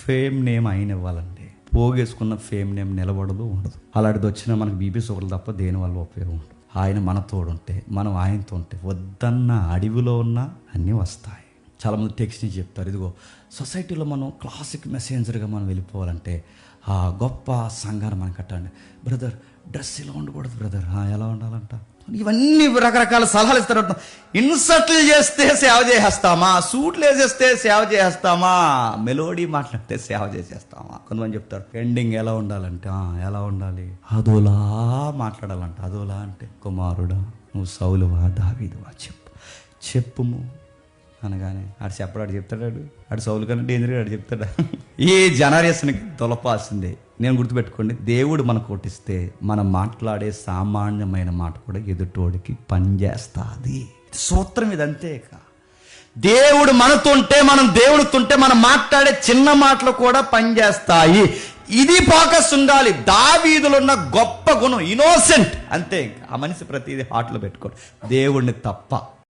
Fame name ఆయన ఇవ్వాలండి. పోగేసుకున్న fame name నిలబడదు, ఉండదు. అలాంటిది వచ్చినా మనకు బీపీ షుగర్లు తప్ప దేనివల్ల ఉపయోగం ఉండదు. ఆయన మన తోడుంటే, మనం ఆయనతో ఉంటే వద్దన్న అడవిలో ఉన్న అన్నీ వస్తాయి. చాలామంది టెక్స్ట్ నుంచి చెప్తారు, ఇదిగో సొసైటీలో మనం క్లాసిక్ మెసెంజర్గా మనం వెళ్ళిపోవాలంటే ఆ గొప్ప సంఘాన్ని మనం కట్టండి. బ్రదర్ డ్రెస్ ఇలా ఉండకూడదు బ్రదర్, ఎలా ఉండాలంట. ఇవన్నీ రకరకాల సలహాలు ఇస్తారు. ఇన్సర్ట్లు చేస్తే సేవ చేసేస్తామా, సూట్లు వేసేస్తే సేవ చేసేస్తామా, మెలోడీ మాట్లాడితే సేవ చేసేస్తామా. కొంతమంది చెప్తారు ఎండింగ్ ఎలా ఉండాలంటే ఎలా ఉండాలి, అదోలా మాట్లాడాలంట. అదోలా అంటే కుమారుడా నువ్వు సౌలువా దావీదువా చెప్పుము అనగానే ఆడు చెప్పడాడు చెప్తాడు. ఆడు సౌలు కన్నా డేంజర్ ఆడు చెప్తాడా? ఈ జనరేషన్కి తొలపాల్సిందే. నేను గుర్తుపెట్టుకోండి, దేవుడు మనకు కొట్టిస్తే మనం మాట్లాడే సామాన్యమైన మాట కూడా ఎదుటోడికి పనిచేస్తుంది. సూత్రం ఇదంతే. దేవుడు మనతుంటే, మనం దేవుడితుంటే మనం మాట్లాడే చిన్న మాటలు కూడా పనిచేస్తాయి. ఇది ఫోకస్ ఉండాలి. దావీదులో ఉన్న గొప్ప గుణం ఇన్నోసెంట్, అంతే. ఆ మనిషి ప్రతిదీ హార్ట్లో పెట్టుకోండి, దేవుడిని తప్ప.